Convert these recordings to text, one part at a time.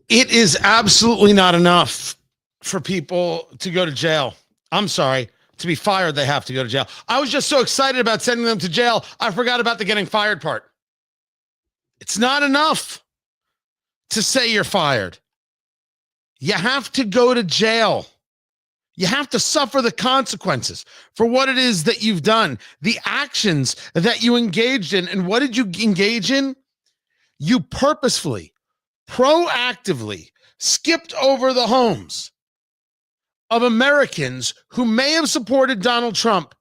It is absolutely not enough for people to go to jail. I'm sorry. To be fired, they have to go to jail. I was just so excited about sending them to jail, I forgot about the getting fired part. It's not enough to say you're fired. You have to go to jail. You have to suffer the consequences for what it is that you've done, the actions that you engaged in. And what did you engage in? You purposefully, proactively skipped over the homes of Americans who may have supported Donald Trump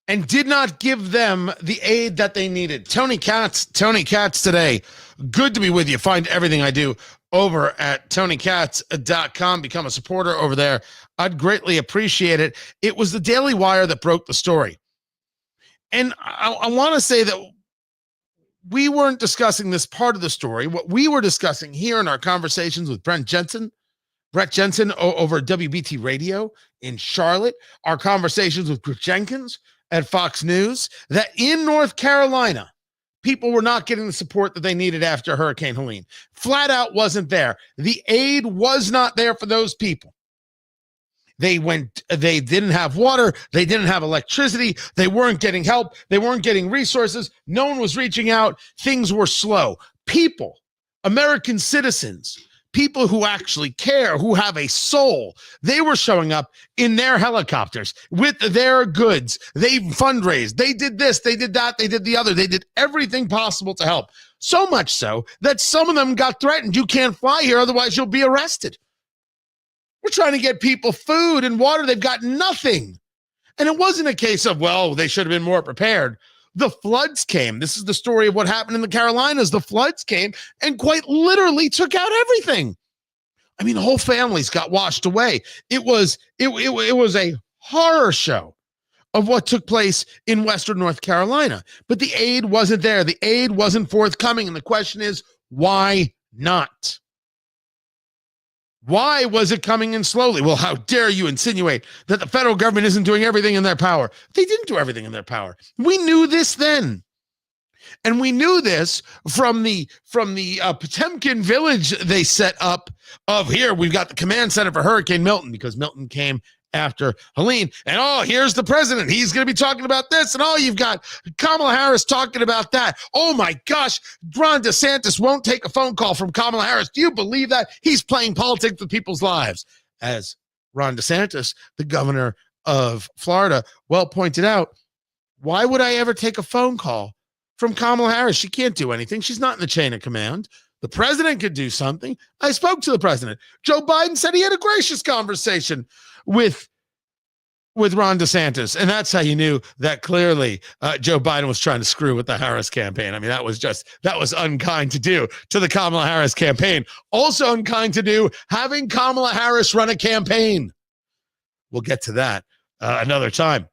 and did not give them the aid that they needed. Tony Katz today. Good to be with you. Find everything I do over at TonyKatz.com. Become a supporter over there. I'd greatly appreciate it. It was the Daily Wire that broke the story. And I want to say that we weren't discussing this part of the story. What we were discussing here in our conversations with Brett Jensen over WBT Radio in Charlotte, our conversations with Griff Jenkins at Fox News, that in North Carolina, people were not getting the support that they needed after Hurricane Helene. Flat out wasn't there. The aid was not there for those people. They didn't have water. They didn't have electricity. They weren't getting help. They weren't getting resources. No one was reaching out. Things were slow. People, American citizens, people who actually care, who have a soul, they were showing up in their helicopters with their goods. They fundraised. They did this. They did that. They did the other. They did everything possible to help. So much so that some of them got threatened. You can't fly here, otherwise you'll be arrested. We're trying to get people food and water. They've got nothing. And it wasn't a case of, well, they should have been more prepared. The floods came. This is the story of what happened in the Carolinas. The floods came and quite literally took out everything. I mean, whole families got washed away. It was a horror show of what took place in Western North Carolina. But the aid wasn't there. The aid wasn't forthcoming. And the question is, why not? Why was it coming in slowly? Well, how dare you insinuate that the federal government isn't doing everything in their power? They didn't do everything in their power. We knew this then. And we knew this from the Potemkin village they set up of here. We've got the command center for Hurricane Milton because Milton came after Helene. And here's the president. He's going to be talking about this. And you've got Kamala Harris talking about that. Oh my gosh, Ron DeSantis won't take a phone call from Kamala Harris. Do you believe that? He's playing politics with people's lives. As Ron DeSantis, the governor of Florida, well pointed out, why would I ever take a phone call from Kamala Harris? She can't do anything. She's not in the chain of command. The president could do something. I spoke to the president. Joe Biden said he had a gracious conversation with Ron DeSantis. And that's how you knew that clearly Joe Biden was trying to screw with the Harris campaign. I mean, that was unkind to do to the Kamala Harris campaign. Also unkind to do having Kamala Harris run a campaign. We'll get to that another time.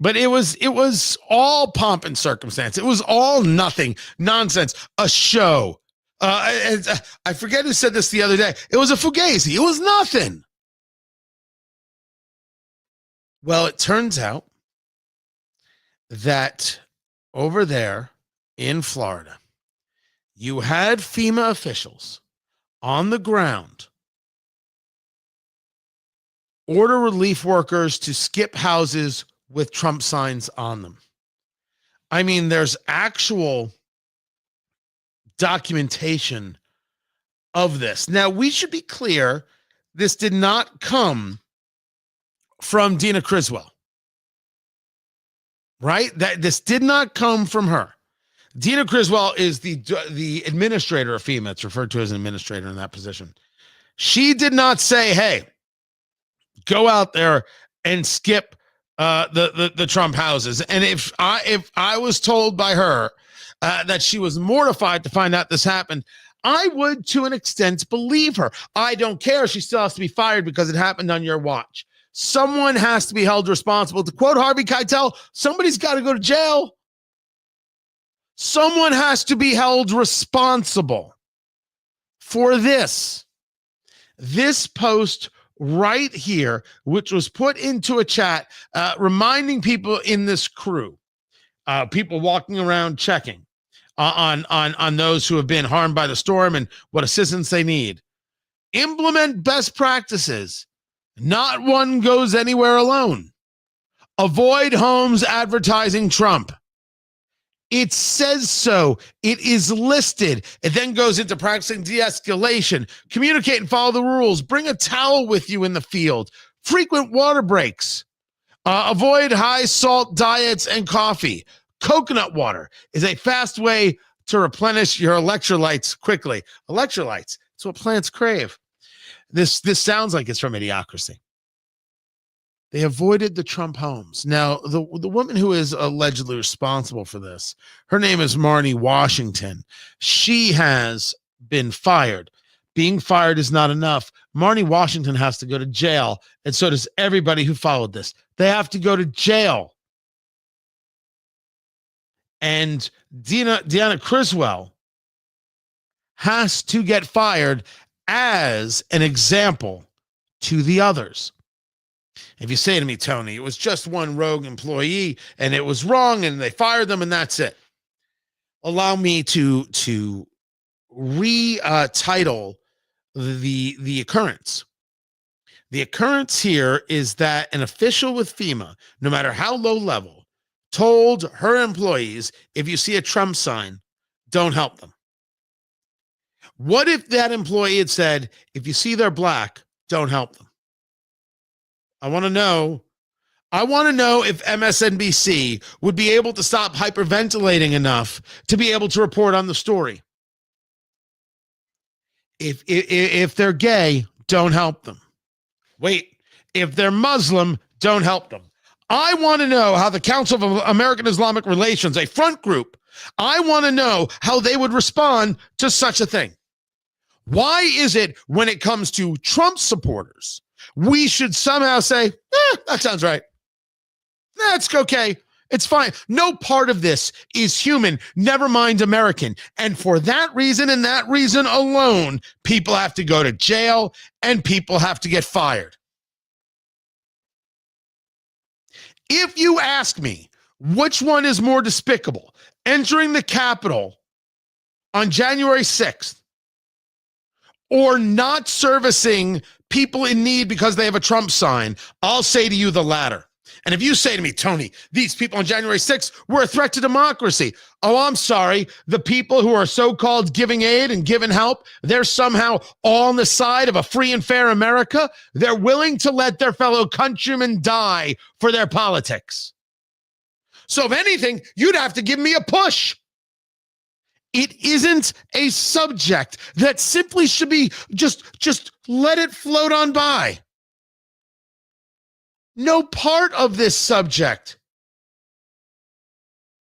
But it was all pomp and circumstance. It was all nothing, nonsense, a show. I forget who said this the other day. It was a fugazi. It was nothing. Well, it turns out that over there in Florida, you had FEMA officials on the ground order relief workers to skip houses with Trump signs on them. I mean, there's actual documentation of this. Now, we should be clear, this did not come from Deanna Criswell, right? This did not come from her. Deanna Criswell is the administrator of FEMA. It's referred to as an administrator in that position. She did not say, hey, go out there and skip the Trump houses. And if I was told by her that she was mortified to find out this happened, I would, to an extent, believe her. I don't care. She still has to be fired because it happened on your watch. Someone has to be held responsible. To quote Harvey Keitel, somebody's got to go to jail. Someone has to be held responsible for this. This post right here, which was put into a chat, reminding people in this crew, people walking around checking on those who have been harmed by the storm and what assistance they need. Implement best practices. Not one goes anywhere alone. Avoid homes advertising Trump. It says so. It is listed. It then goes into practicing de-escalation. Communicate and follow the rules. Bring a towel with you in the field. Frequent water breaks. Avoid high salt diets and coffee. Coconut water is a fast way to replenish your electrolytes quickly. Electrolytes, it's what plants crave. This sounds like it's from Idiocracy. They avoided the Trump homes. Now, the woman who is allegedly responsible for this, her name is Marnie Washington. She has been fired. Being fired is not enough. Marnie Washington has to go to jail, and so does everybody who followed this. They have to go to jail. And Deanna Criswell has to get fired as an example to the others. If you say to me, Tony, it was just one rogue employee and it was wrong and they fired them and that's it. Allow me to retitle the occurrence. The occurrence here is that an official with FEMA, no matter how low level, told her employees, if you see a Trump sign, don't help them. What if that employee had said, if you see they're black, don't help them? I want to know if MSNBC would be able to stop hyperventilating enough to be able to report on the story. If they're gay, don't help them. Wait, if they're Muslim, don't help them. I want to know how the Council of American Islamic Relations, a front group, I want to know how they would respond to such a thing. Why is it when it comes to Trump supporters, we should somehow say, that sounds right. That's okay. It's fine. No part of this is human, never mind American. And for that reason and that reason alone, people have to go to jail and people have to get fired. If you ask me which one is more despicable, entering the Capitol on January 6th or not servicing people in need because they have a Trump sign, I'll say to you the latter. And if you say to me, Tony, these people on January 6th were a threat to democracy. Oh, I'm sorry. The people who are so-called giving aid and giving help, they're somehow all on the side of a free and fair America. They're willing to let their fellow countrymen die for their politics. So if anything, you'd have to give me a push. It isn't a subject that simply should be just let it float on by. No part of this subject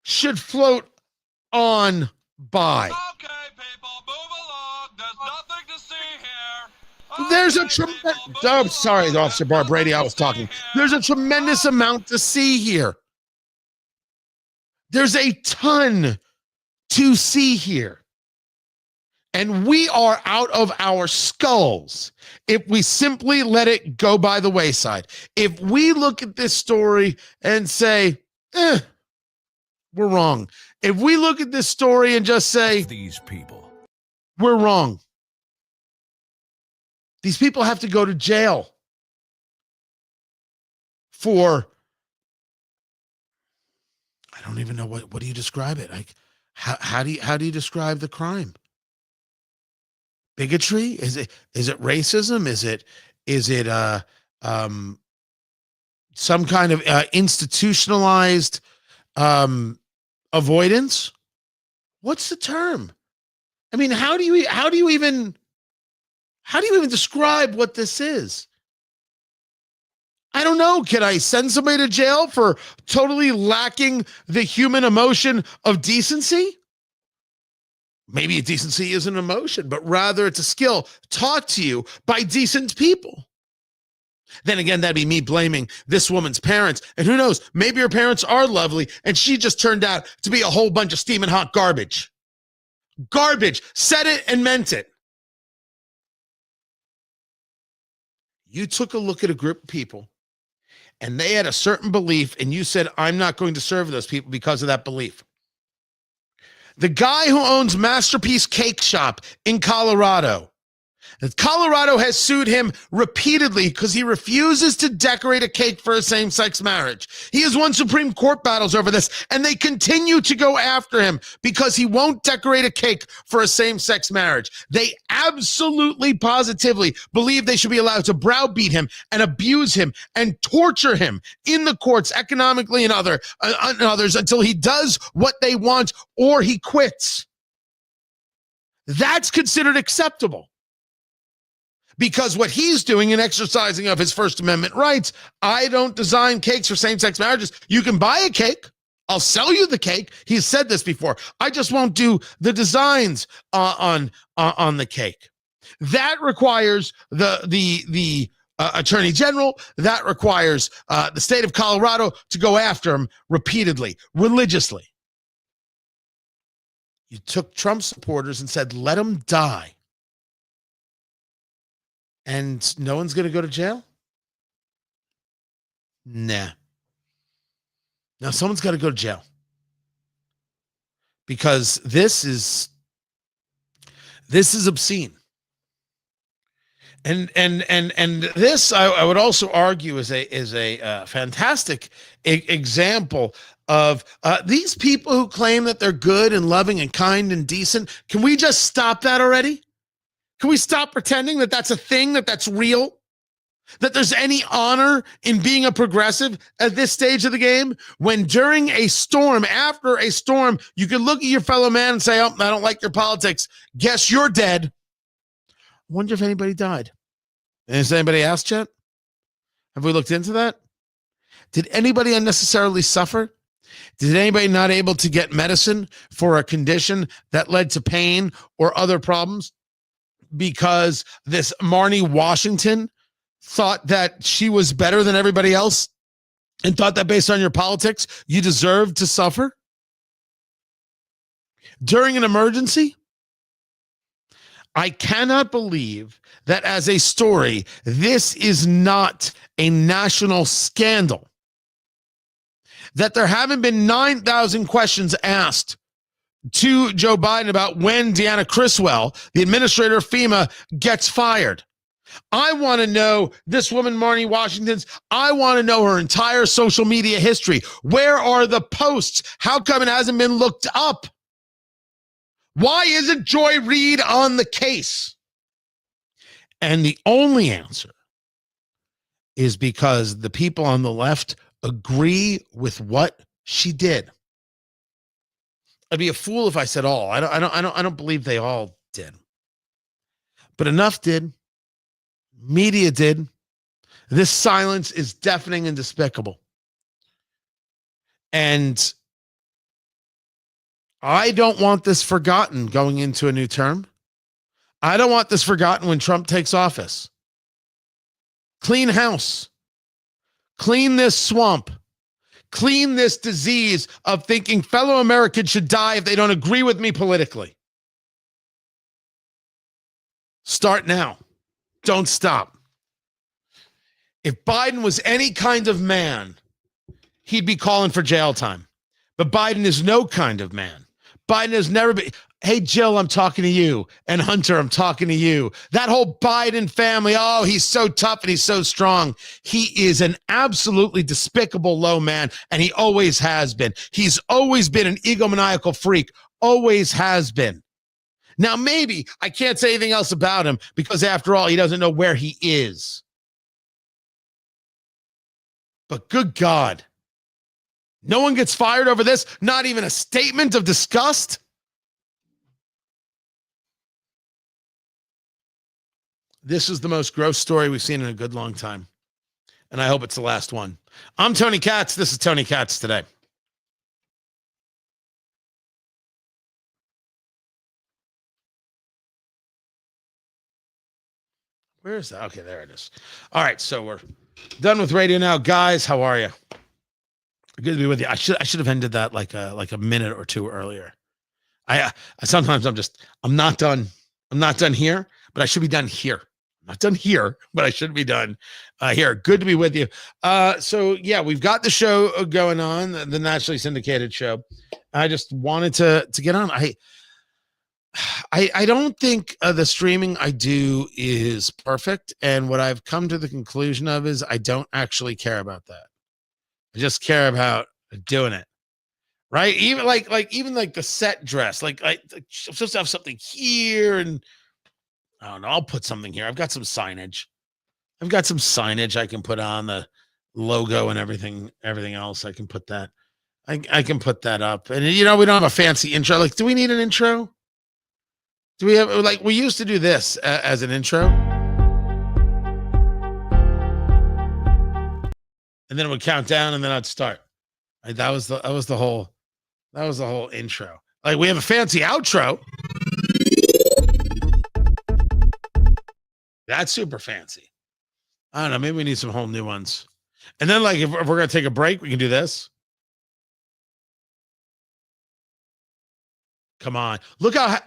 should float on by. Okay, people, move along. There's nothing to see here. There's a tremendous... Oh, sorry, Officer Barr Brady, I was talking. There's a tremendous amount to see here. There's a ton to see here. And we are out of our skulls if we simply let it go by the wayside. If we look at this story and say, we're wrong. If we look at this story and just say, these people, we're wrong. These people have to go to jail for, I don't even know what do you describe it? Like, how do you describe the crime? Bigotry? Is it racism? Is it some kind of institutionalized avoidance? What's the term? I mean, how do you even describe what this is? I don't know. Can I send somebody to jail for totally lacking the human emotion of decency? Maybe decency isn't an emotion, but rather it's a skill taught to you by decent people. Then again, that'd be me blaming this woman's parents. And who knows, maybe her parents are lovely and she just turned out to be a whole bunch of steaming hot garbage. Garbage. Said it and meant it. You took a look at a group of people and they had a certain belief and you said, I'm not going to serve those people because of that belief. The guy who owns Masterpiece Cake Shop in Colorado. Colorado has sued him repeatedly because he refuses to decorate a cake for a same-sex marriage. He has won Supreme Court battles over this, and they continue to go after him because he won't decorate a cake for a same-sex marriage. They absolutely, positively believe they should be allowed to browbeat him and abuse him and torture him in the courts, economically and others, until he does what they want or he quits. That's considered acceptable. Because what he's doing in exercising of his First Amendment rights, I don't design cakes for same-sex marriages. You can buy a cake. I'll sell you the cake. He's said this before. I just won't do the designs on the cake. That requires the Attorney General. That requires the state of Colorado to go after him repeatedly, religiously. You took Trump supporters and said, let them die. And no one's going to go to jail? Nah. Now someone's got to go to jail. Because this is obscene. And this I would also argue is a fantastic example of these people who claim that they're good and loving and kind and decent. Can we just stop that already? Can we stop pretending that that's a thing, that that's real? That there's any honor in being a progressive at this stage of the game? When during a storm, after a storm, you can look at your fellow man and say, oh, I don't like your politics. Guess you're dead. I wonder if anybody died. Has anybody asked yet? Have we looked into that? Did anybody unnecessarily suffer? Did anybody not able to get medicine for a condition that led to pain or other problems? Because this Marnie Washington thought that she was better than everybody else and thought that based on your politics, you deserved to suffer? During an emergency? I cannot believe that as a story, this is not a national scandal. That there haven't been 9,000 questions asked to Joe Biden about when Deanna Criswell, the administrator of FEMA, gets fired. I want to know this woman, Marnie Washington's. I want to know her entire social media history. Where are the posts? How come it hasn't been looked up? Why isn't Joy Reid on the case? And the only answer is because the people on the left agree with what she did. I'd be a fool if I said all. I don't believe they all did. But enough did. Media did. This silence is deafening and despicable. And I don't want this forgotten going into a new term. I don't want this forgotten when Trump takes office. Clean house. Clean this swamp. Clean this disease of thinking fellow Americans should die if they don't agree with me politically. Start now. Don't stop. If Biden was any kind of man, he'd be calling for jail time. But Biden is no kind of man. Biden has never been. Hey, Jill, I'm talking to you. And Hunter, I'm talking to you. That whole Biden family, oh, he's so tough and he's so strong. He is an absolutely despicable low man, and he always has been. He's always been an egomaniacal freak. Always has been. Now, maybe I can't say anything else about him because, after all, he doesn't know where he is. But good God, no one gets fired over this? Not even a statement of disgust? This is the most gross story we've seen in a good long time. And I hope it's the last one. I'm Tony Katz. This is Tony Katz Today. Where is that? Okay, there it is. All right, so we're done with radio now. Guys, how are you? Good to be with you. I should have ended that like a minute or two earlier. I sometimes I'm not done. I'm not done here, but I should be done here. I'm not done here, but I should be done here. Good to be with you. So yeah, we've got the show going on, the nationally syndicated show. I just wanted to get on. I don't think the streaming I do is perfect. And what I've come to the conclusion of is I don't actually care about that. I just care about doing it. Right. Even even the set dress, like I'm supposed to have something here, and I don't know, I'll put something here. I've got some signage. I can put on the logo and everything else. I can put that. I can put that up. And we don't have a fancy intro. Like, do we need an intro? Do we have, we used to do this as an intro? And then it would count down and then I'd start. That was the whole intro. Like, we have a fancy outro. That's super fancy. I don't know. Maybe we need some whole new ones. And then, if we're going to take a break, we can do this. Come on. Look how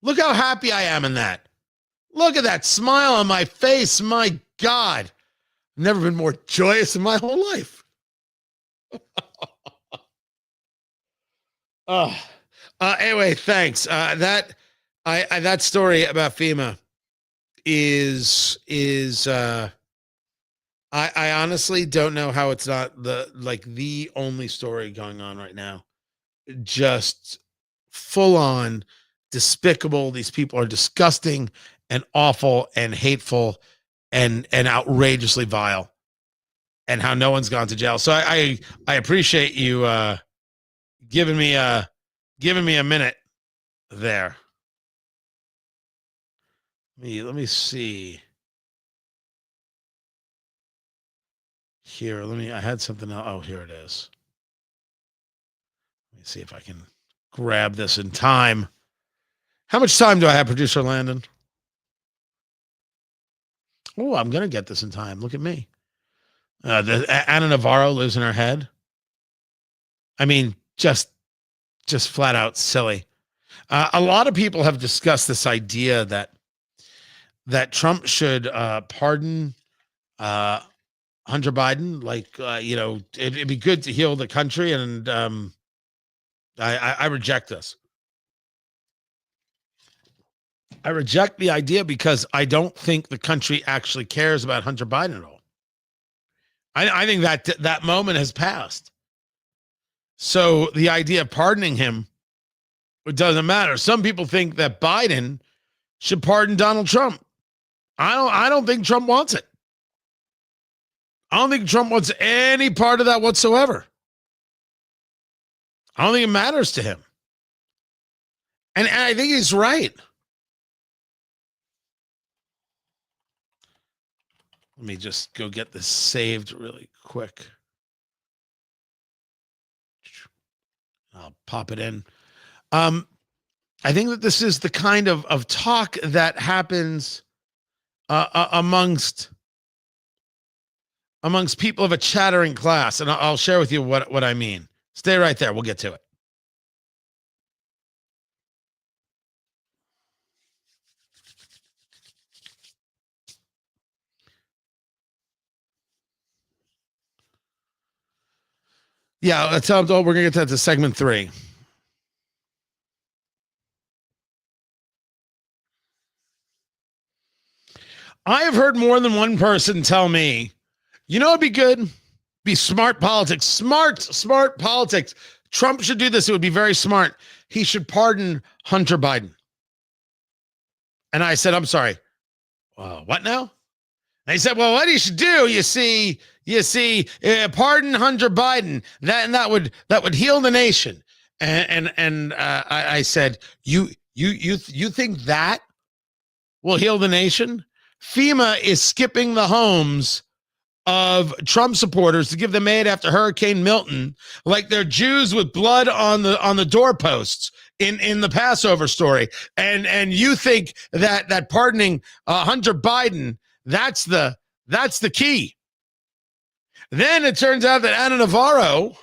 happy I am in that. Look at that smile on my face. My God. Never been more joyous in my whole life. Anyway, thanks. That story about FEMA is I honestly don't know how it's not the only story going on right now. Just full on despicable. These people are disgusting and awful and hateful and outrageously vile, and how no one's gone to jail. So I appreciate you giving me a minute there. Let me see here. I had something else. Oh, here it is. Let me see if I can grab this in time. How much time do I have, producer Landon? Oh, I'm going to get this in time. Look at me. Anna Navarro lives in her head. I mean, just flat out silly. A lot of people have discussed this idea that Trump should pardon Hunter Biden. It'd be good to heal the country. And I reject this. I reject the idea because I don't think the country actually cares about Hunter Biden at all. I think that moment has passed. So the idea of pardoning him, it doesn't matter. Some people think that Biden should pardon Donald Trump. I don't think Trump wants it. I don't think Trump wants any part of that whatsoever. I don't think it matters to him. And I think he's right. Let me just go get this saved really quick. I'll pop it in. I think that this is the kind of talk that happens amongst people of a chattering class. And I'll share with you what I mean. Stay right there. We'll get to it. Yeah, let's we're going to get to that to segment 3. I have heard more than one person tell me, it'd be good. Be smart politics. Smart politics. Trump should do this. It would be very smart. He should pardon Hunter Biden. And I said, I'm sorry. What now? And he said, well, what he should do, you see, pardon Hunter Biden. That would heal the nation. And I said, you think that will heal the nation? FEMA is skipping the homes of Trump supporters to give them aid after Hurricane Milton, like they're Jews with blood on the doorposts in the Passover story. And you think that pardoning Hunter Biden, that's the key. Then it turns out that Anna Navarro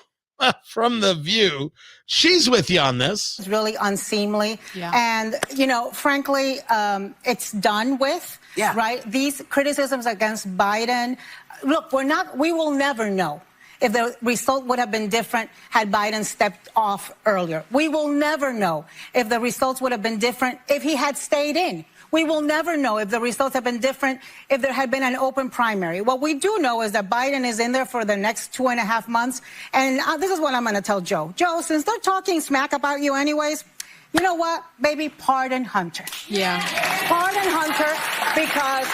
from The View, she's with you on this. It's really unseemly. Yeah. And, frankly, it's done with. Yeah. Right. These criticisms against Biden. Look, we will never know if the result would have been different had Biden stepped off earlier. We will never know if the results would have been different if he had stayed in. We will never know if the results have been different if there had been an open primary. What we do know is that Biden is in there for the next 2.5 months. And this is what I'm going to tell Joe. Joe, since they're talking smack about you anyways, you know what, baby? Pardon Hunter. Yeah. Pardon Hunter, because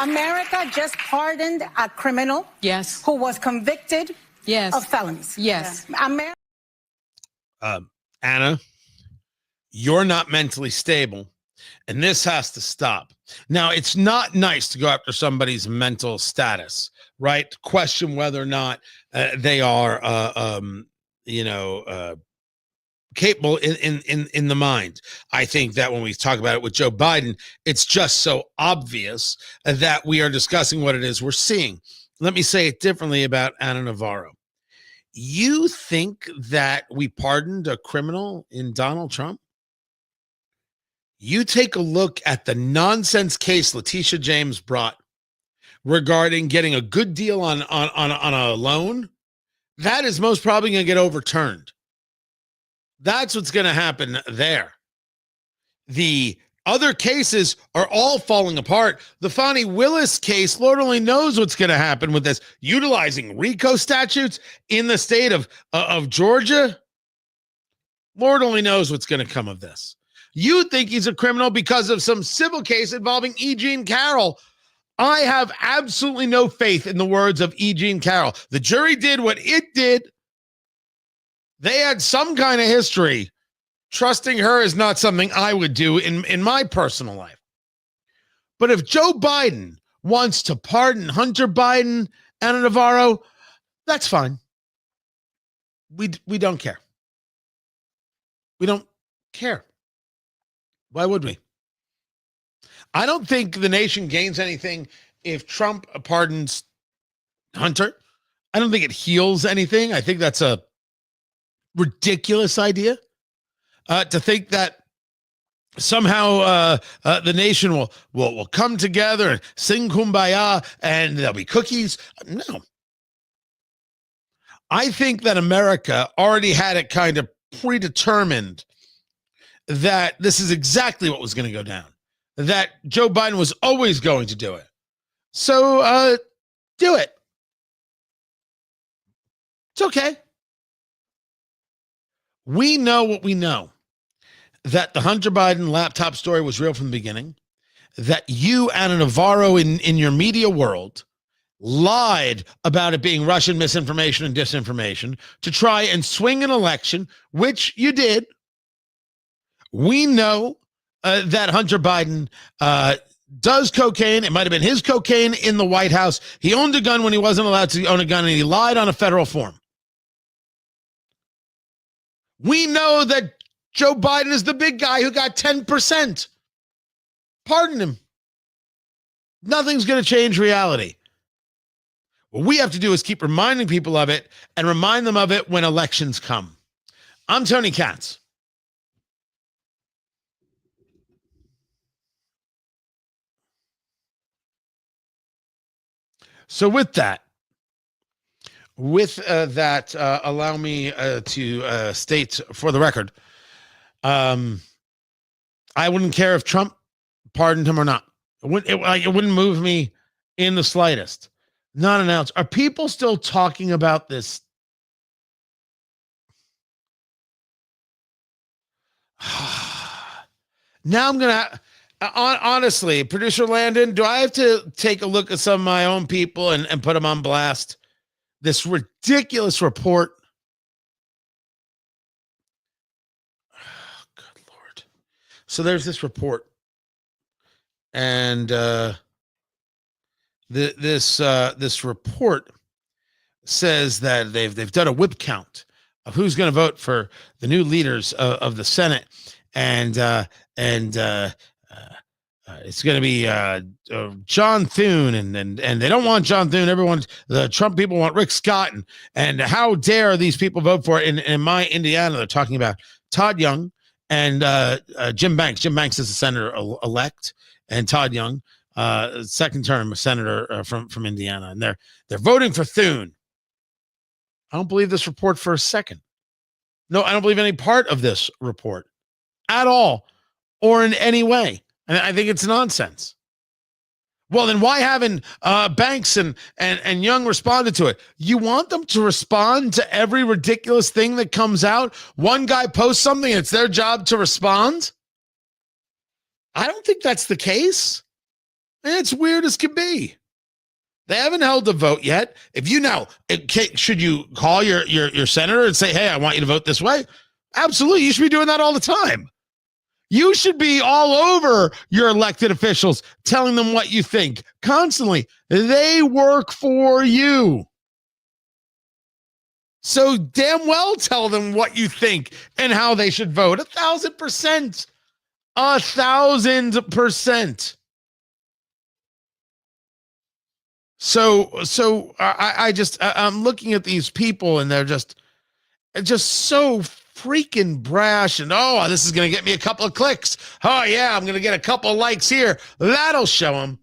America just pardoned a criminal. Yes. Who was convicted. Yes. Of felonies. Yes. Yeah. Anna, you're not mentally stable, and this has to stop. Now, it's not nice to go after somebody's mental status, right? Question whether or not they are, capable in the mind. I think that when we talk about it with Joe Biden, it's just so obvious that we are discussing what it is we're seeing. Let me say it differently about Ana Navarro. You think that we pardoned a criminal in Donald Trump? You take a look at the nonsense case Letitia James brought regarding getting a good deal on a loan. That is most probably going to get overturned. That's what's going to happen there. The other cases are all falling apart. The Fani Willis case, Lord only knows what's going to happen with this. Utilizing RICO statutes in the state of Georgia. Lord only knows what's going to come of this. You think he's a criminal because of some civil case involving E. Jean Carroll. I have absolutely no faith in the words of E. Jean Carroll. The jury did what it did. They had some kind of history. Trusting her is not something I would do in my personal life. But if Joe Biden wants to pardon Hunter Biden, Ana Navarro, that's fine. We don't care. We don't care. Why would we? I don't think the nation gains anything if Trump pardons Hunter. I don't think it heals anything. I think that's a ridiculous idea to think that somehow the nation will come together and sing kumbaya and there'll be cookies. No. I think that America already had it kind of predetermined that this is exactly what was going to go down, that Joe Biden was always going to do it. So do it. It's okay. We know what we know, that the Hunter Biden laptop story was real from the beginning, that you, Ana Navarro, in your media world, lied about it being Russian misinformation and disinformation to try and swing an election, which you did. We know that Hunter Biden does cocaine. It might have been his cocaine in the White House. He owned a gun when he wasn't allowed to own a gun, and he lied on a federal form. We know that Joe Biden is the big guy who got 10%. Pardon him. Nothing's going to change reality. What we have to do is keep reminding people of it and remind them of it when elections come. I'm Tony Katz. So with that, allow me to state for the record, I wouldn't care if Trump pardoned him or not. It wouldn't move me in the slightest. Not an ounce. Are people still talking about this? Now I'm going to, honestly, producer Landon, do I have to take a look at some of my own people and put them on blast? This ridiculous report. Oh, good Lord. So there's this report. And this report says that they've done a whip count of who's going to vote for the new leaders of the Senate. And it's going to be John Thune, and they don't want John Thune. The Trump people want Rick Scott, and how dare these people vote for it? In my Indiana, they're talking about Todd Young and Jim Banks. Jim Banks is the senator elect, and Todd Young, second term senator from Indiana, and they're voting for Thune. I don't believe this report for a second. No, I don't believe any part of this report at all or in any way. And I think it's nonsense. Well, then why haven't Banks and Young responded to it? You want them to respond to every ridiculous thing that comes out? One guy posts something, it's their job to respond? I don't think that's the case. And it's weird as can be. They haven't held a vote yet. If you know, should you call your senator and say, hey, I want you to vote this way? Absolutely. You should be doing that all the time. You should be all over your elected officials, telling them what you think constantly. They work for you. So damn well tell them what you think and how they should vote. 1,000%. 1,000%. So I'm looking at these people and they're just so freaking brash and this is going to get me a couple of clicks. Oh yeah, I'm going to get a couple of likes here. That'll show them.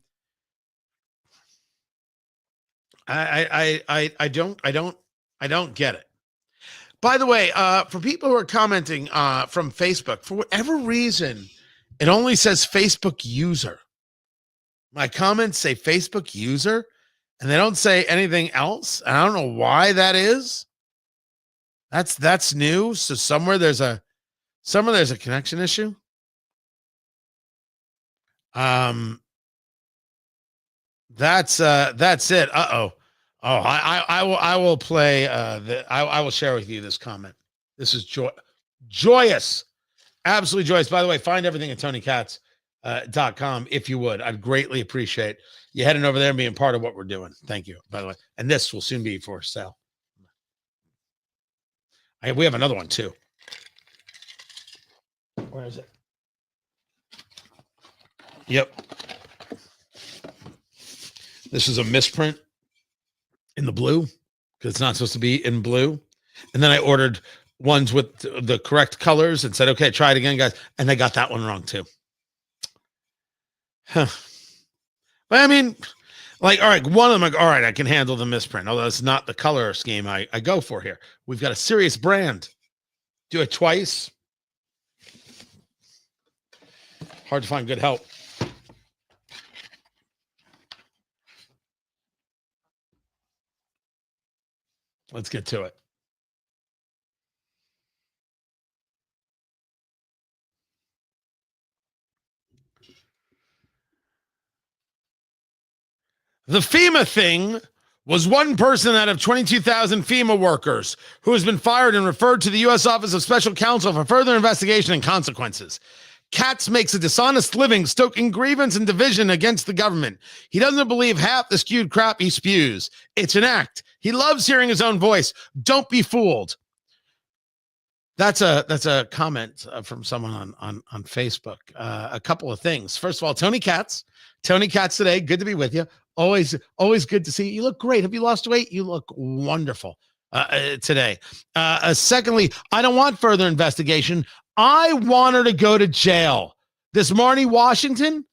I don't get it. By the way, for people who are commenting from Facebook, for whatever reason, it only says Facebook user. My comments say Facebook user, and they don't say anything else. And I don't know why that is. That's new. So somewhere there's a connection issue. That's it. I will play I will share with you this comment. This is joyous. Absolutely joyous. By the way, find everything at TonyKatz.com if you would. I'd greatly appreciate you heading over there and being part of what we're doing. Thank you, by the way. And this will soon be for sale. We have another one too. Where is it? Yep. This is a misprint in the blue because it's not supposed to be in blue. And then I ordered ones with the correct colors and said, okay, try it again, guys. And they got that one wrong too. Huh. But I mean, like, all right, one of them, like, all right, I can handle the misprint, although it's not the color scheme I go for here. We've got a serious brand. Do it twice. Hard to find good help. Let's get to it. The FEMA thing was one person out of 22,000 FEMA workers who has been fired and referred to the U.S. Office of Special Counsel for further investigation and consequences. Katz makes a dishonest living stoking grievance and division against the government. He doesn't believe half the skewed crap he spews. It's an act. He loves hearing his own voice. Don't be fooled. That's a comment from someone on Facebook. A couple of things. First of all, Tony Katz today. Good to be with you. Always good to see you. You look great. Have you lost weight? You look wonderful today. Secondly, I don't want further investigation. I want her to go to jail. This Marnie Washington,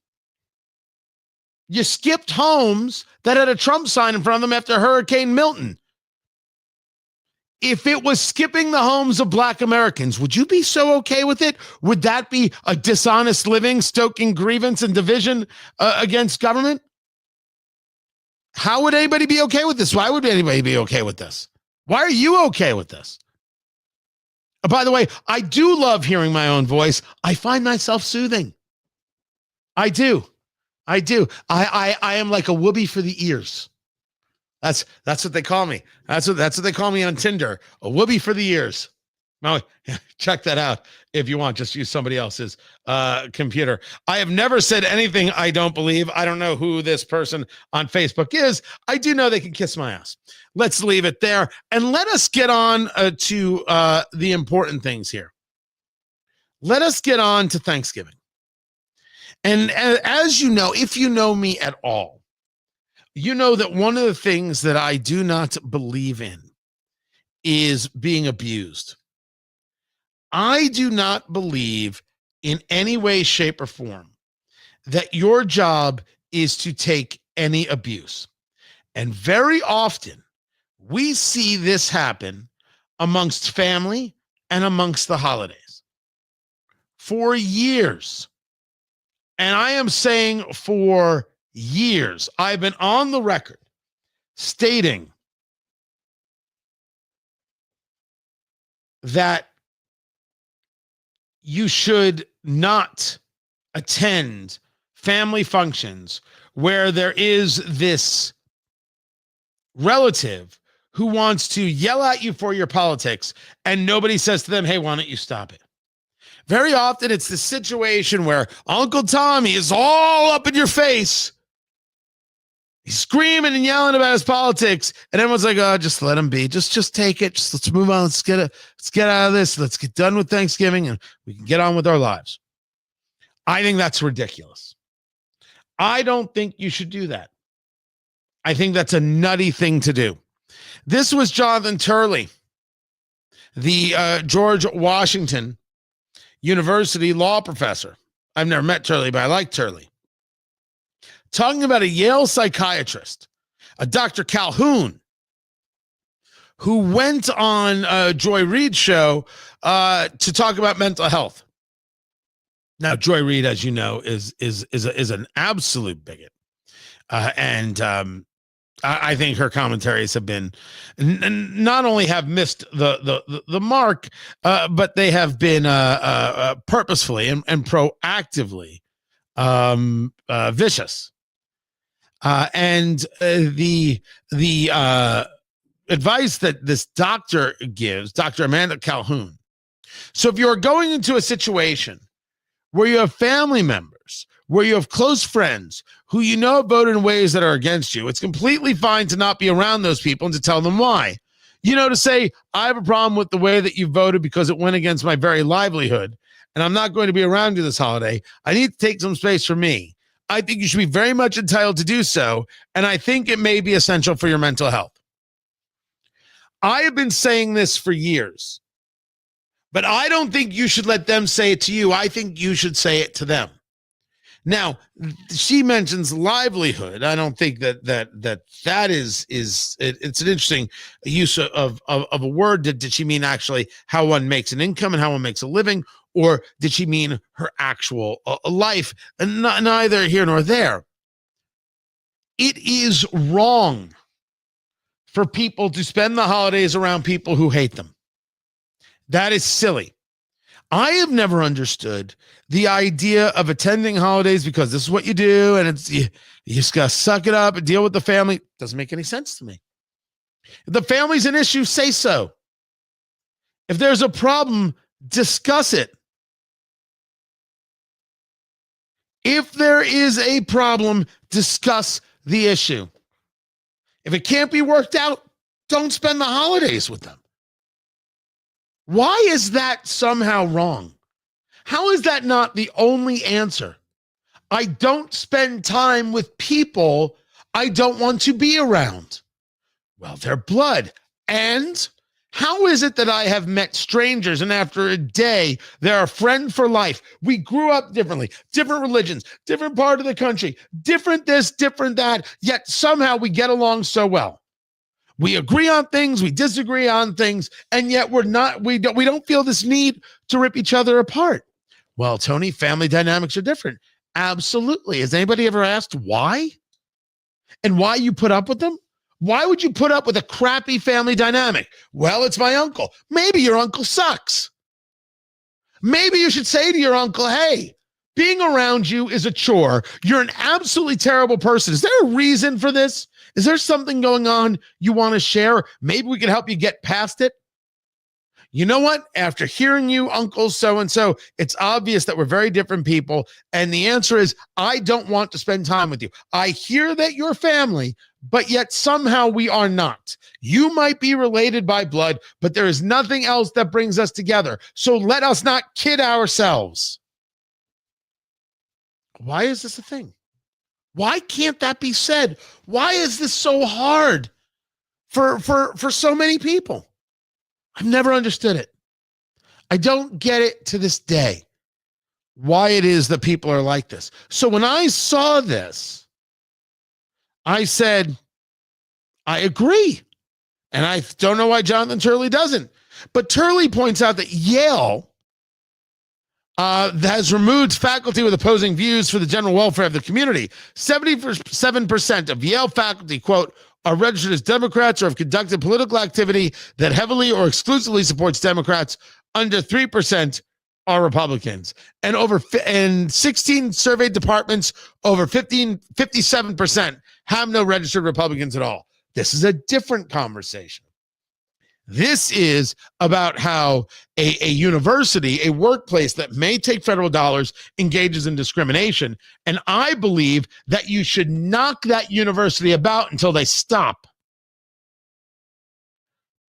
you skipped homes that had a Trump sign in front of them after Hurricane Milton. If it was skipping the homes of Black Americans, would you be so okay with it? Would that be a dishonest living, stoking grievance and division against government? How would anybody be okay with this? Why would anybody be okay with this? Why are you okay with this? By the way, I do love hearing my own voice. I find myself soothing. I do. I am like a whoopee for the ears. That's what they call me. That's what they call me on Tinder. A whoopee for the ears. Now, check that out if you want. Just use somebody else's computer. I have never said anything I don't believe. I don't know who this person on Facebook is. I do know they can kiss my ass. Let's leave it there. And let us get on to the important things here. Let us get on to Thanksgiving. And as you know, if you know me at all, you know that one of the things that I do not believe in is being abused. I do not believe in any way, shape, or form that your job is to take any abuse. And very often, We see this happen amongst family and amongst the holidays for years. And I am saying for years, I've been on the record stating that you should not attend family functions where there is this relative who wants to yell at you for your politics and nobody says to them, hey, why don't you stop it? Very often it's the situation where Uncle Tommy is all up in your face. He's screaming and yelling about his politics, and everyone's like, oh, just let him be. Just take it. Just let's move on. Let's get out of this. Let's get done with Thanksgiving and we can get on with our lives. I think that's ridiculous. I don't think you should do that. I think that's a nutty thing to do. This was Jonathan Turley, the George Washington University law professor. I've never met Turley, but I like Turley. Talking about a Yale psychiatrist, a Dr. Calhoun, who went on Joy Reid's show to talk about mental health. Now, Joy Reid, as you know, is an absolute bigot, and I think her commentaries have been not only have missed the mark, but they have been purposefully and proactively vicious. And the advice that this doctor gives, Dr. Amanda Calhoun. So if you're going into a situation where you have family members, where you have close friends who you know have voted in ways that are against you, it's completely fine to not be around those people and to tell them why. You know, to say, I have a problem with the way that you voted because it went against my very livelihood, and I'm not going to be around you this holiday. I need to take some space for me. I think you should be very much entitled to do so, and I think it may be essential for your mental health. I have been saying this for years, but I don't think you should let them say it to you. I think you should say it to them. Now, she mentions livelihood. I don't think that is it's an interesting use of a word. Did she mean actually how one makes an income and how one makes a living? Or did she mean her actual life? And neither here nor there. It is wrong for people to spend the holidays around people who hate them. That is silly. I have never understood the idea of attending holidays because this is what you do, and it's you just got to suck it up and deal with the family. Doesn't make any sense to me. If the family's an issue, say so. If there's a problem, discuss it. If there is a problem, discuss the issue. If it can't be worked out, don't spend the holidays with them. Why is that somehow wrong? How is that not the only answer? I don't spend time with people I don't want to be around. Well, they're blood. And how is it that I have met strangers and after a day, they're a friend for life? We grew up differently, different religions, different part of the country, different this, different that, yet somehow we get along so well. We agree on things, we disagree on things, and yet we don't feel this need to rip each other apart. Well, Tony, family dynamics are different. Absolutely. Has anybody ever asked why? And why you put up with them? Why would you put up with a crappy family dynamic? Well, it's my uncle. Maybe your uncle sucks. Maybe you should say to your uncle, hey, being around you is a chore. You're an absolutely terrible person. Is there a reason for this? Is there something going on you want to share? Maybe we can help you get past it. You know what? After hearing you, Uncle so-and-so, it's obvious that we're very different people. And the answer is, I don't want to spend time with you. I hear that you're family, but yet somehow we are not. You might be related by blood, but there is nothing else that brings us together. So let us not kid ourselves. Why is this a thing? Why can't that be said? Why is this so hard for so many people? I've never understood it. I don't get it to this day, why it is that people are like this. So when I saw this, I said, I agree. And I don't know why Jonathan Turley doesn't. But Turley points out that Yale has removed faculty with opposing views for the general welfare of the community. 77% of Yale faculty, quote, are registered as Democrats or have conducted political activity that heavily or exclusively supports Democrats. Under 3% are Republicans. And 16 surveyed departments, over 57% have no registered Republicans at all. This is a different conversation. This is about how a university, a workplace that may take federal dollars, engages in discrimination. And I believe that you should knock that university about until they stop.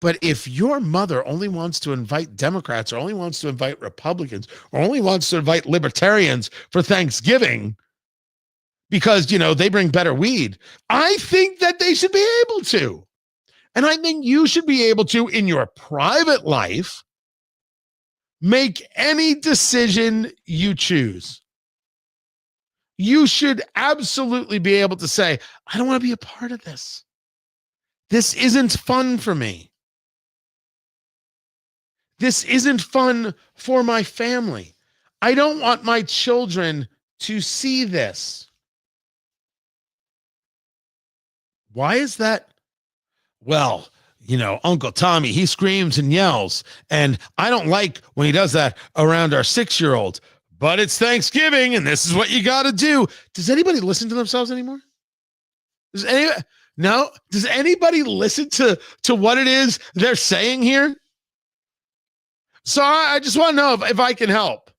But if your mother only wants to invite Democrats or only wants to invite Republicans or only wants to invite libertarians for Thanksgiving because, they bring better weed, I think that they should be able to. And I think you should be able to, in your private life, make any decision you choose. You should absolutely be able to say, I don't want to be a part of this. This isn't fun for me. This isn't fun for my family. I don't want my children to see this. Why is that? Well, Uncle Tommy, he screams and yells, and I don't like when he does that around our 6-year-old, but it's Thanksgiving and this is what you got to do. Does anybody listen to themselves anymore? Does anybody listen to what it is they're saying here? So I just want to know if I can help.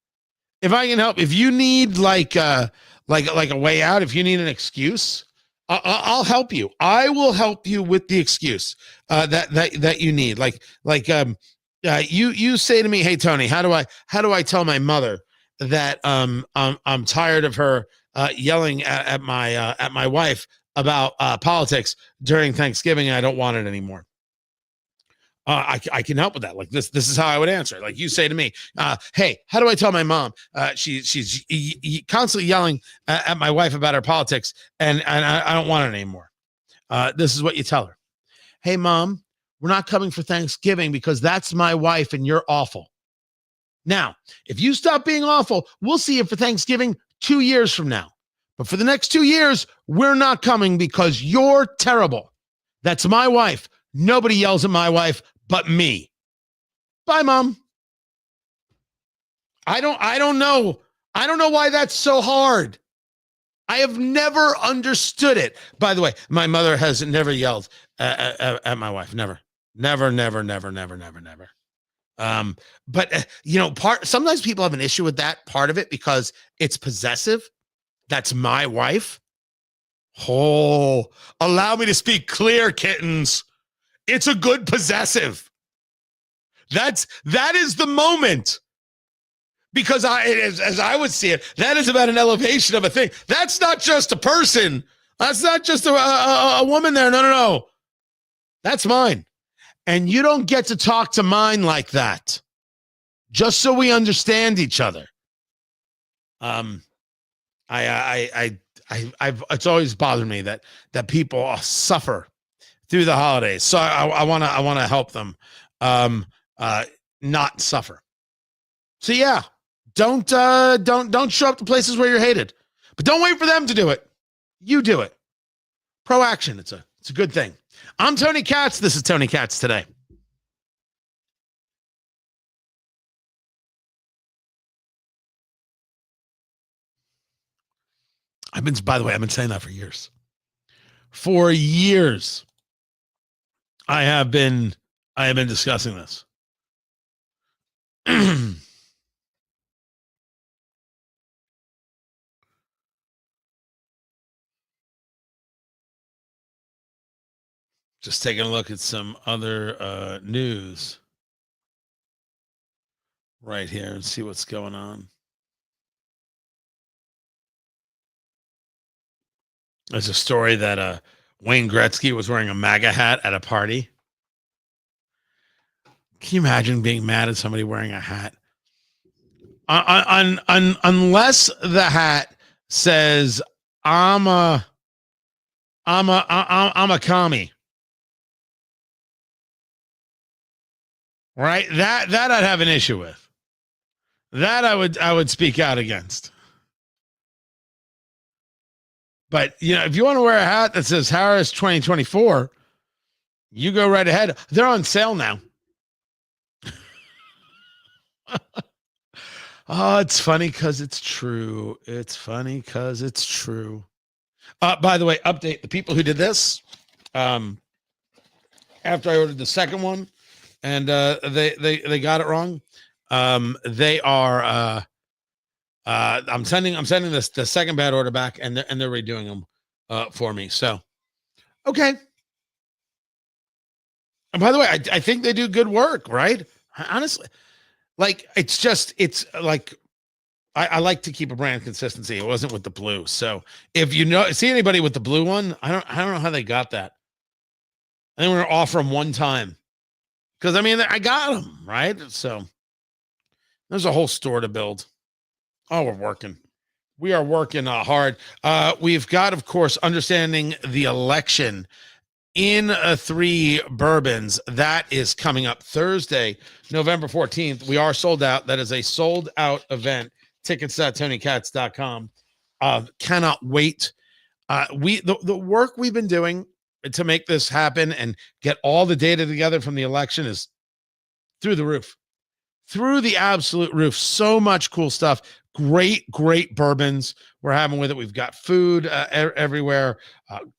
If you need like a way out, if you need an excuse, I'll help you. I will help you with the excuse that you need. You say to me, "Hey Tony, how do I tell my mother that I'm tired of her yelling at my wife about politics during Thanksgiving and I don't want it anymore?" I can help with that. Like this is how I would answer. Like you say to me, "Hey, how do I tell my mom? She's constantly yelling at my wife about her politics, and I don't want it anymore." This is what you tell her: "Hey, Mom, we're not coming for Thanksgiving because that's my wife, and you're awful. Now, if you stop being awful, we'll see you for Thanksgiving 2 years from now. But for the next 2 years, we're not coming because you're terrible. That's my wife. Nobody yells at my wife but me. Bye, Mom." I don't know why that's so hard. I have never understood it. By the way, my mother has never yelled at my wife. Never. But sometimes people have an issue with that part of it because it's possessive. That's my wife. Oh, allow me to speak clear, kittens. It's a good possessive. That is the moment. Because as I would see it, that is about an elevation of a thing. That's not just a person. That's not just a woman there. No. That's mine. And you don't get to talk to mine like that. Just so we understand each other. It's always bothered me that people suffer through the holidays. So I want to help them not suffer. So yeah, don't show up to places where you're hated, but don't wait for them to do it. You do it. Proaction. It's a good thing. I'm Tony Katz. This is Tony Katz Today. By the way, I've been saying that for years. For years, I have been discussing this. Just taking a look at some other news right here and see what's going on. There's a story that Wayne Gretzky was wearing a MAGA hat at a party. Can you imagine being mad at somebody wearing a hat? Unless the hat says I'm a commie. right? That I'd have an issue with. That I would speak out against. But if you want to wear a hat that says Harris 2024, you go right ahead. They're on sale now. Oh, it's funny because it's true. It's funny because it's true. By the way, update the people who did this. After I ordered the second one, and they got it wrong. They are. I'm sending this the second bad order back, and they're redoing them for me. So, okay. And by the way, I think they do good work, right? Honestly, like it's like I like to keep a brand consistency. It wasn't with the blue, so if see anybody with the blue one, I don't know how they got that. I think we're gonna offer them one time because I got them right. So there's a whole store to build. Oh, we're working. We are working hard. We've got, of course, understanding the election in 3 bourbons. That is coming up Thursday, November 14th. We are sold out. That is a sold out event. Tickets.TonyKatz.com. Cannot wait. The work we've been doing to make this happen and get all the data together from the election is through the roof. Through the absolute roof. So much cool stuff. Great bourbons we're having with it. We've got food everywhere.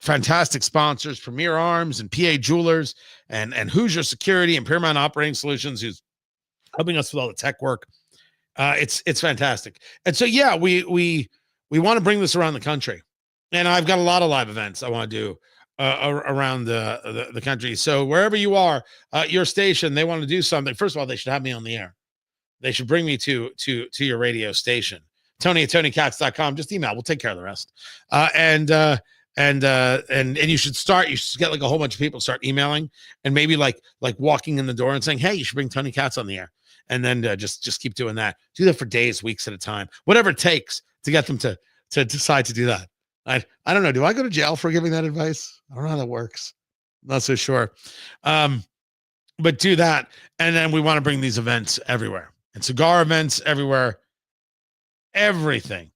Fantastic sponsors, Premier Arms and PA Jewelers and Hoosier Security and Paramount Operating Solutions, who's helping us with all the tech work. It's fantastic. And so, yeah, we want to bring this around the country. And I've got a lot of live events I want to do around the country. So wherever you are, your station, they want to do something. First of all, they should have me on the air. They should bring me to your radio station. Tony@TonyKatz.com. Just email. We'll take care of the rest. And you should get like a whole bunch of people start emailing and maybe like walking in the door and saying, hey, you should bring Tony Katz on the air. And then just keep doing that. Do that for days, weeks at a time, whatever it takes to get them to decide to do that. I don't know. Do I go to jail for giving that advice? I don't know how that works. I'm not so sure. But do that. And then we want to bring these events everywhere. And cigar events everywhere. Everything.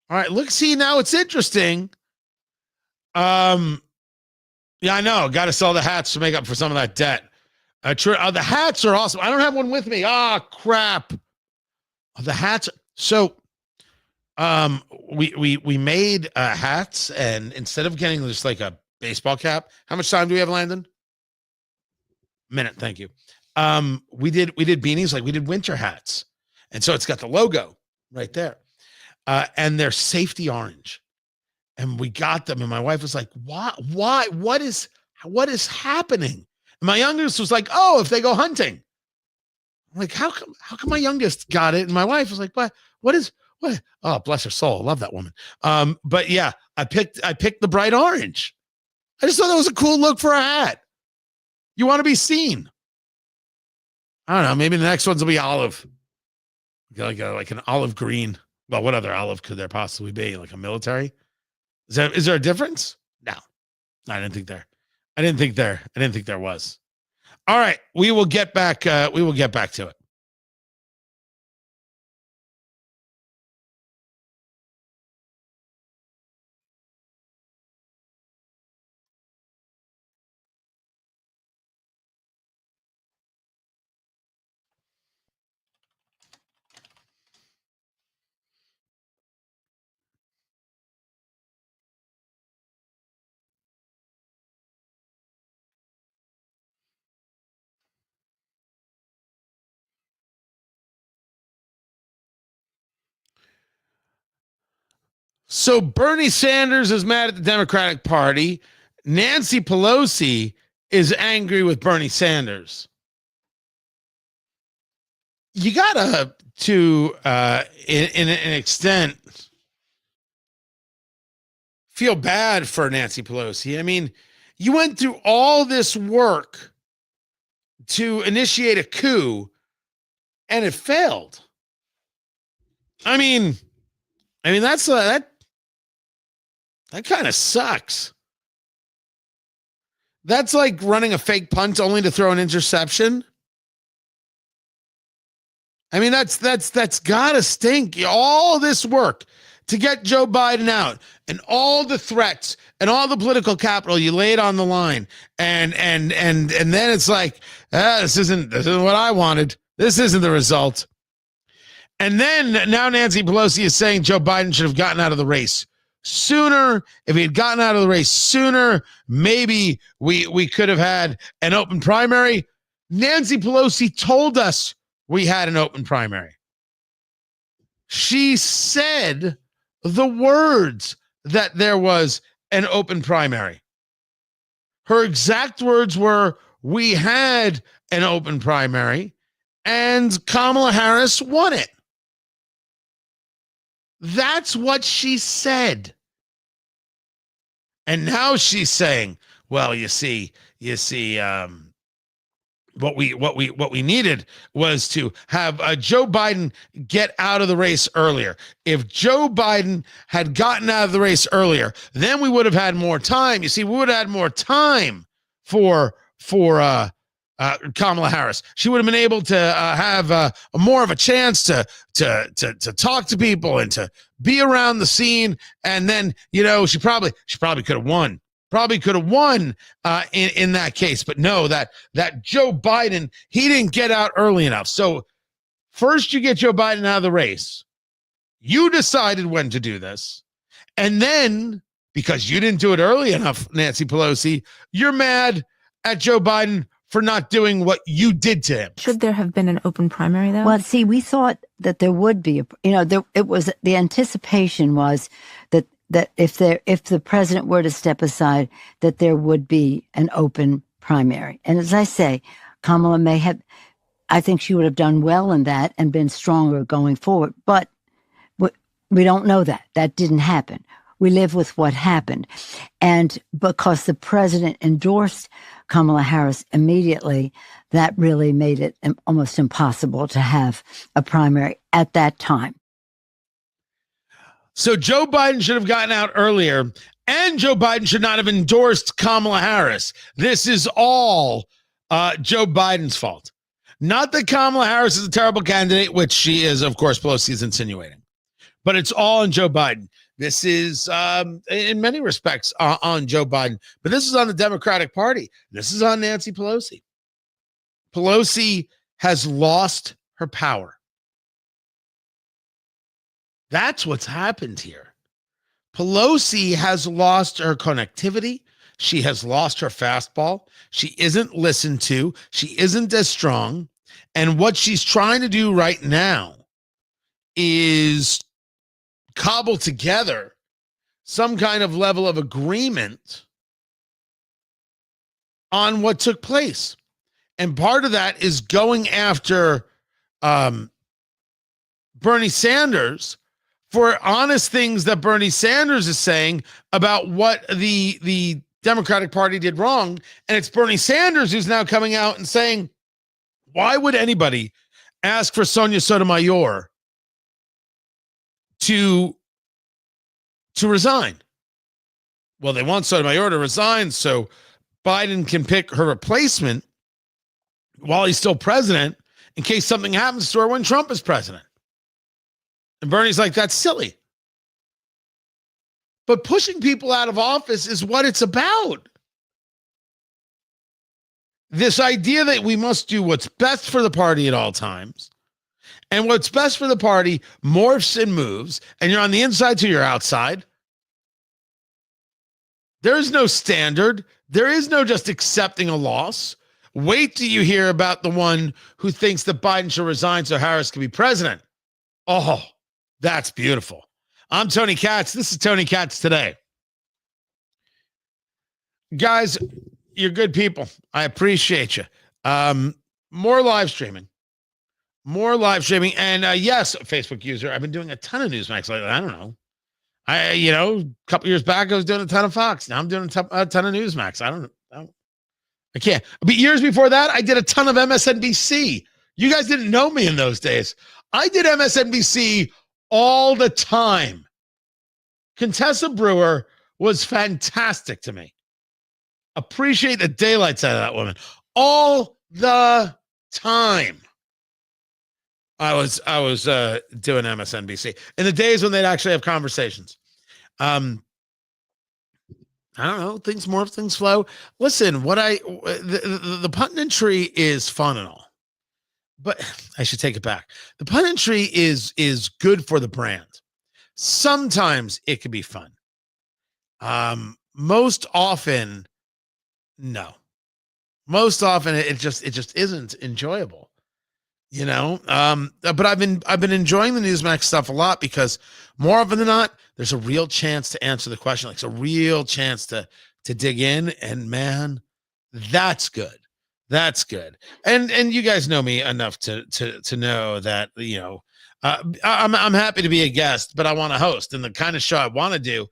All right. Look, see, now it's interesting. Yeah, I know. Got to sell the hats to make up for some of that debt. The hats are awesome. I don't have one with me. Crap. The hats. So, we made hats, and instead of getting just like a baseball cap, how much time do we have, Landon? Minute. Thank you. We did beanies, like we did winter hats. And so it's got the logo right there. And they're safety orange. And we got them. And my wife was like, why, what is happening? And my youngest was like, oh, if they go hunting. I'm like, how come my youngest got it? And my wife was like, what? Oh, bless her soul. I love that woman. But yeah, I picked the bright orange. I just thought that was a cool look for a hat. You want to be seen. I don't know. Maybe the next ones will be olive. Like an olive green. Well, what other olive could there possibly be? Like a military? Is there a difference? No. I didn't think there was. All right. We will get back to it. So Bernie Sanders is mad at the Democratic Party. Nancy Pelosi is angry with Bernie Sanders. You gotta, to in an extent, feel bad for Nancy Pelosi. I mean, you went through all this work to initiate a coup, and it failed. I mean, that kind of sucks. That's like running a fake punt only to throw an interception. I mean, that's gotta stink. All this work to get Joe Biden out and all the threats and all the political capital you laid on the line. And then it's like, this isn't what I wanted. This isn't the result. And then now Nancy Pelosi is saying Joe Biden should have gotten out of the race sooner. If he had gotten out of the race sooner, maybe we could have had an open primary. Nancy Pelosi told us we had an open primary. She said the words that there was an open primary. Her exact words were, we had an open primary and Kamala Harris won it. That's what she said. And now she's saying, well, you see, what we needed was to have Joe Biden get out of the race earlier. If Joe Biden had gotten out of the race earlier, then we would have had more time. You see, we would have had more time for Kamala Harris. She would have been able to have more of a chance to talk to people and to be around the scene. And then, she probably could have won. Probably could have won in that case. But no, that Joe Biden, he didn't get out early enough. So first you get Joe Biden out of the race. You decided when to do this. And then, because you didn't do it early enough, Nancy Pelosi, you're mad at Joe Biden for not doing what you did to him. Should there have been an open primary, though? Well, see, we thought that there would be, it was, the anticipation was that if the president were to step aside, that there would be an open primary. And as I say, Kamala I think she would have done well in that and been stronger going forward. But we don't know that. That didn't happen. We live with what happened. And because the president endorsed Kamala Harris immediately, that really made it almost impossible to have a primary at that time. So Joe Biden should have gotten out earlier, and Joe Biden should not have endorsed Kamala Harris. This is all Joe Biden's fault. Not that Kamala Harris is a terrible candidate, which she is, of course, Pelosi is insinuating. But it's all on Joe Biden. This is, in many respects, on Joe Biden. But this is on the Democratic Party. This is on Nancy Pelosi. Pelosi has lost her power. That's what's happened here. Pelosi has lost her connectivity. She has lost her fastball. She isn't listened to. She isn't as strong. And what she's trying to do right now is cobble together some kind of level of agreement on what took place. And part of that is going after Bernie Sanders for honest things that Bernie Sanders is saying about what the Democratic Party did wrong. And it's Bernie Sanders who's now coming out and saying, why would anybody ask for Sonia Sotomayor to resign? Well, they want Sotomayor to resign so Biden can pick her replacement while he's still president in case something happens to her when Trump is president. And Bernie's like, that's silly. But pushing people out of office is what it's about. This idea that we must do what's best for the party at all times, and what's best for the party morphs and moves, and you're on the inside to your outside. There is no standard. There is no just accepting a loss. Wait till you hear about the one who thinks that Biden should resign so Harris can be president. Oh, that's beautiful. I'm Tony Katz. This is Tony Katz Today. Guys, you're good people. I appreciate you. More live streaming. And yes, Facebook user, I've been doing a ton of Newsmax lately. I don't know. A couple years back, I was doing a ton of Fox. Now I'm doing a ton of Newsmax. I can't. But years before that, I did a ton of MSNBC. You guys didn't know me in those days. I did MSNBC all the time. Contessa Brewer was fantastic to me. Appreciate the daylights out of that woman all the time. I was doing MSNBC in the days when they'd actually have conversations. I don't know, things morph, things flow. Listen, the punditry is fun and all, but I should take it back. The punditry is good for the brand. Sometimes it can be fun. Most often, no. Most often it just isn't enjoyable. But I've been enjoying the Newsmax stuff a lot because more often than not, there's a real chance to answer the question. Like it's a real chance to dig in, and man, that's good. That's good. And you guys know me enough to know that, I'm happy to be a guest, but I want to host. And the kind of show I want to do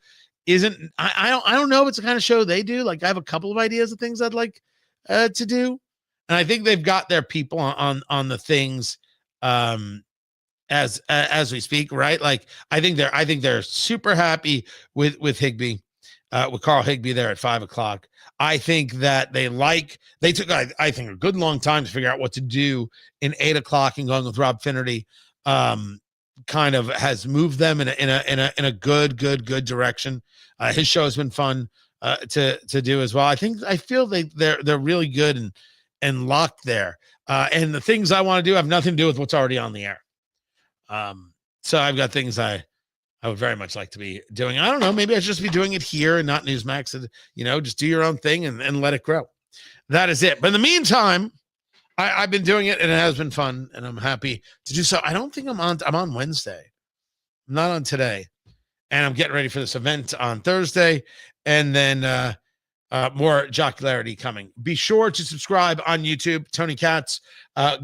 isn't, I don't know if it's the kind of show they do. Like I have a couple of ideas of things I'd like to do. And I think they've got their people on the things as we speak, right? Like I think they're super happy with Higbee, with Carl Higbee there at 5:00. I think that they took I think a good long time to figure out what to do in 8:00, and going with Rob Finnerty kind of has moved them in a good direction. His show has been fun to do as well. I feel they're really good and locked there. And the things I want to do have nothing to do with what's already on the air. So I've got things I would very much like to be doing. I don't know, maybe I should just be doing it here and not Newsmax. Just do your own thing and let it grow. That is it. But in the meantime, I've been doing it and it has been fun and I'm happy to do so. I don't think I'm on Wednesday. I'm not on today. And I'm getting ready for this event on Thursday. And then more jocularity coming. Be sure to subscribe on YouTube, Tony Katz.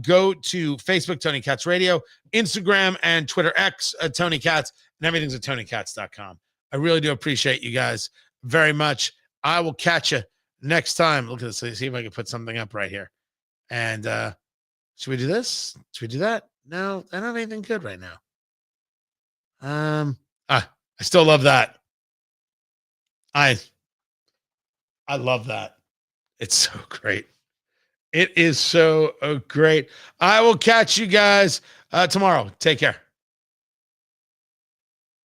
Go to Facebook, Tony Katz Radio, Instagram and Twitter X, Tony Katz, and everything's at TonyKatz.com. I really do appreciate you guys very much. I will catch you next time. Look at this. See if I can put something up right here. And should we do this? Should we do that? No, I don't have anything good right now. I still love that. I love that. It's so great. It is so great. I will catch you guys tomorrow. Take care.